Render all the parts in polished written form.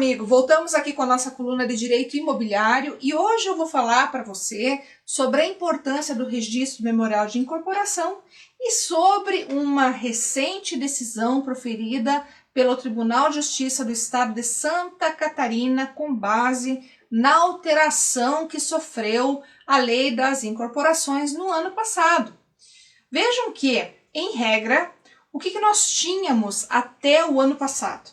amigo, voltamos aqui com a nossa coluna de Direito Imobiliário e hoje eu vou falar para você sobre a importância do registro memorial de incorporação e sobre uma recente decisão proferida pelo Tribunal de Justiça do Estado de Santa Catarina com base na alteração que sofreu a Lei das Incorporações no ano passado. Vejam que, em regra, o que nós tínhamos até o ano passado?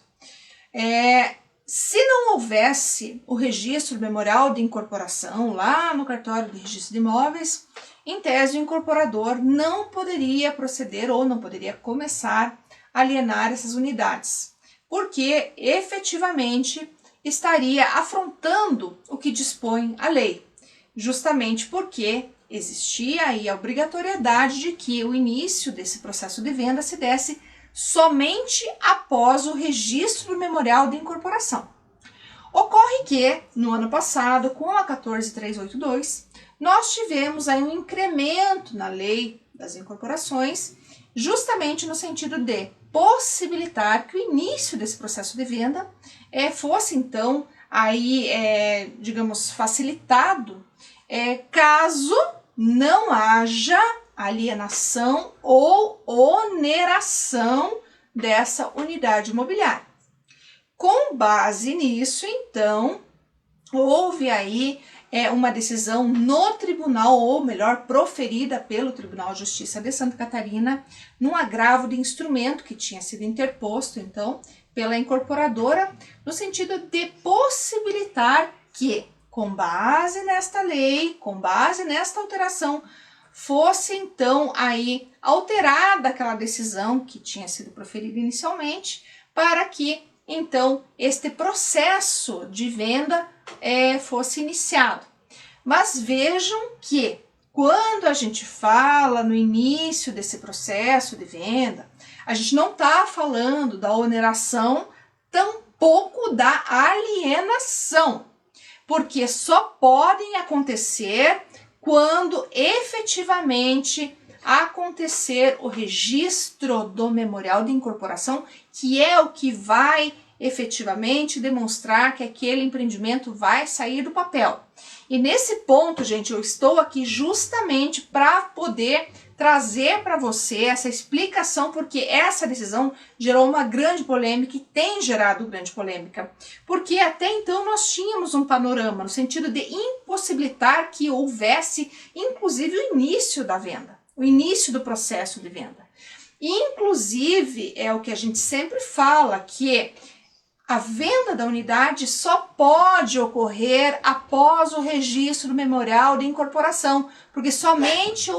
Se não houvesse o registro memorial de incorporação lá no cartório de registro de imóveis, em tese o incorporador não poderia proceder ou não poderia começar a alienar essas unidades, porque efetivamente estaria afrontando o que dispõe a lei, justamente porque existia aí a obrigatoriedade de que o início desse processo de venda se desse somente após o registro memorial de incorporação. Ocorre que, no ano passado, com a 14382, nós tivemos aí um incremento na lei das incorporações, justamente no sentido de possibilitar que o início desse processo de venda fosse, então, aí, digamos, facilitado, caso não haja alienação ou oneração dessa unidade imobiliária. Com base nisso, então, houve aí uma decisão no tribunal, ou melhor, proferida pelo Tribunal de Justiça de Santa Catarina, num agravo de instrumento que tinha sido interposto, então, pela incorporadora, no sentido de possibilitar que, com base nesta lei, com base nesta alteração, fosse então aí alterada aquela decisão que tinha sido proferida inicialmente, para que então este processo de venda fosse iniciado. Mas vejam que quando a gente fala no início desse processo de venda, a gente não está falando da oneração, tampouco da alienação, porque só podem acontecer quando efetivamente acontecer o registro do memorial de incorporação, que é o que vai efetivamente demonstrar que aquele empreendimento vai sair do papel. E nesse ponto, gente, eu estou aqui justamente para poder trazer para você essa explicação, porque essa decisão gerou uma grande polêmica e tem gerado grande polêmica, porque até então nós tínhamos um panorama no sentido de impossibilitar que houvesse, inclusive, o início da venda, o início do processo de venda. Inclusive, é o que a gente sempre fala, que a venda da unidade só pode ocorrer após o registro do memorial de incorporação, porque somente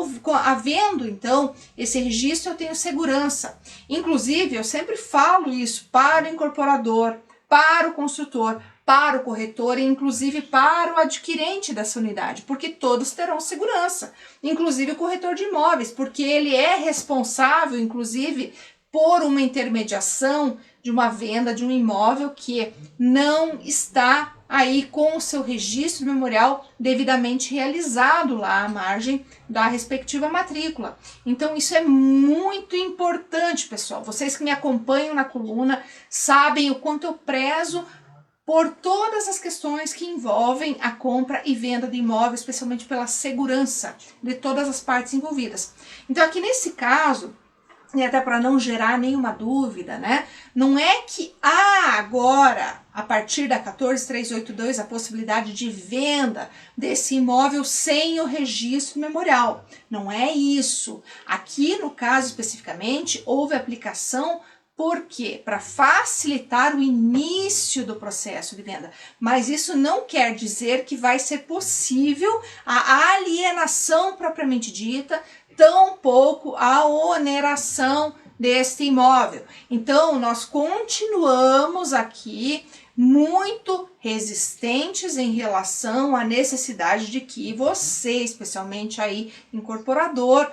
havendo, então, esse registro eu tenho segurança. Inclusive, eu sempre falo isso para o incorporador, para o construtor, para o corretor e inclusive para o adquirente dessa unidade, porque todos terão segurança, inclusive o corretor de imóveis, porque ele é responsável, inclusive, por uma intermediação de uma venda de um imóvel que não está aí com o seu registro memorial devidamente realizado lá à margem da respectiva matrícula. Então isso é muito importante, pessoal. Vocês que me acompanham na coluna sabem o quanto eu prezo por todas as questões que envolvem a compra e venda de imóvel, especialmente pela segurança de todas as partes envolvidas. Então aqui nesse caso, e até para não gerar nenhuma dúvida, né? Não é que há agora, a partir da 14382, a possibilidade de venda desse imóvel sem o registro memorial. Não é isso. Aqui, no caso especificamente, houve aplicação porque para facilitar o início do processo de venda. Mas isso não quer dizer que vai ser possível a alienação propriamente dita, tampouco a oneração deste imóvel. Então, nós continuamos aqui muito resistentes em relação à necessidade de que você, especialmente aí incorporador,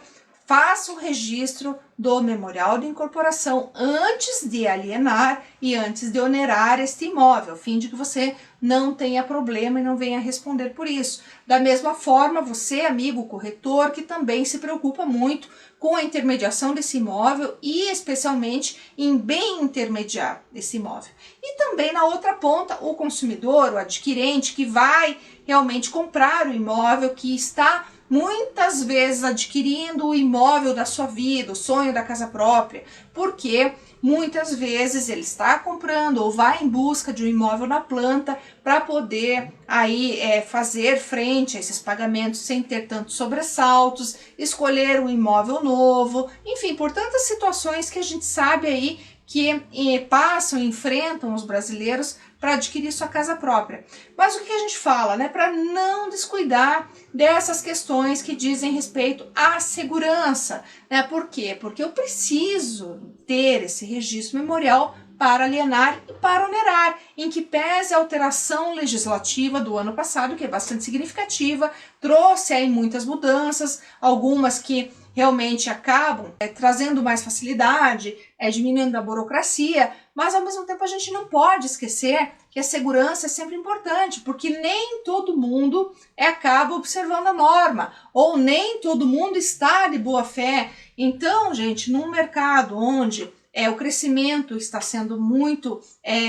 faça o registro do memorial de incorporação antes de alienar e antes de onerar este imóvel, a fim de que você não tenha problema e não venha responder por isso. Da mesma forma, você, amigo corretor, que também se preocupa muito com a intermediação desse imóvel e especialmente em bem intermediar esse imóvel. E também na outra ponta, o consumidor, o adquirente, que vai realmente comprar o imóvel, que está muitas vezes adquirindo o imóvel da sua vida, o sonho da casa própria, porque muitas vezes ele está comprando ou vai em busca de um imóvel na planta para poder aí fazer frente a esses pagamentos sem ter tantos sobressaltos, escolher um imóvel novo, enfim, por tantas situações que a gente sabe aí que passam e enfrentam os brasileiros para adquirir sua casa própria. Mas o que a gente fala, né? Para não descuidar dessas questões que dizem respeito à segurança, né? Por quê? Porque eu preciso ter esse registro memorial para alienar e para onerar, em que pese a alteração legislativa do ano passado, que é bastante significativa, trouxe aí muitas mudanças, algumas que realmente acabam trazendo mais facilidade, diminuindo a burocracia, mas ao mesmo tempo a gente não pode esquecer que a segurança é sempre importante, porque nem todo mundo acaba observando a norma, ou nem todo mundo está de boa fé. Então, gente, num mercado onde o crescimento está sendo muito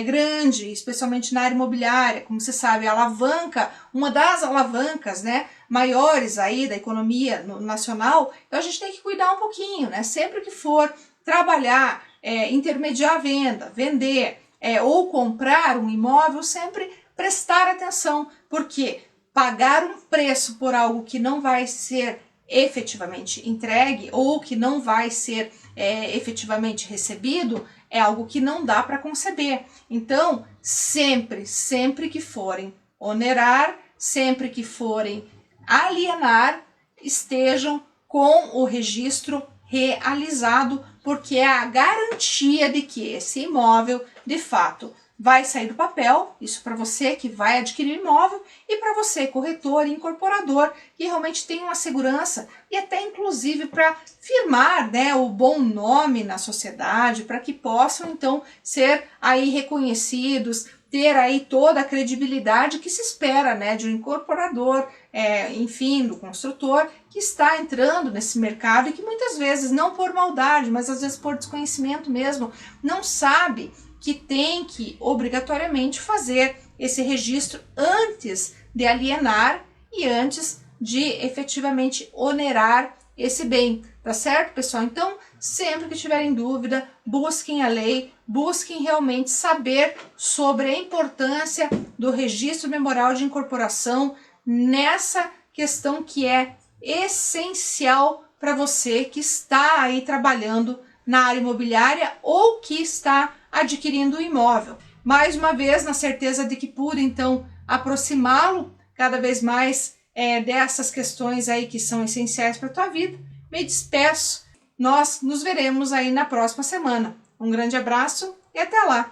grande, especialmente na área imobiliária, como você sabe, a alavanca, uma das alavancas, né, maiores aí da economia nacional, então a gente tem que cuidar um pouquinho, né, sempre que for trabalhar, intermediar a venda, vender ou comprar um imóvel, sempre prestar atenção, porque pagar um preço por algo que não vai ser efetivamente entregue ou que não vai ser efetivamente recebido é algo que não dá para conceber. Então, sempre que forem onerar, sempre que forem alienar, estejam com o registro realizado, porque é a garantia de que esse imóvel, de fato, vai sair do papel, isso para você que vai adquirir imóvel e para você, corretor e incorporador, que realmente tem uma segurança e até inclusive para firmar, né, o bom nome na sociedade, para que possam então ser aí reconhecidos, ter aí toda a credibilidade que se espera, né, de um incorporador, enfim, do construtor que está entrando nesse mercado e que muitas vezes, não por maldade, mas às vezes por desconhecimento mesmo, não sabe que tem que obrigatoriamente fazer esse registro antes de alienar e antes de efetivamente onerar esse bem, tá certo, pessoal? Então, sempre que tiverem dúvida, busquem a lei, busquem realmente saber sobre a importância do registro memorial de incorporação nessa questão que é essencial para você que está aí trabalhando na área imobiliária ou que está adquirindo o imóvel. Mais uma vez, na certeza de que pude, então, aproximá-lo cada vez mais dessas questões aí que são essenciais para a tua vida, me despeço. Nós nos veremos aí na próxima semana. Um grande abraço e até lá!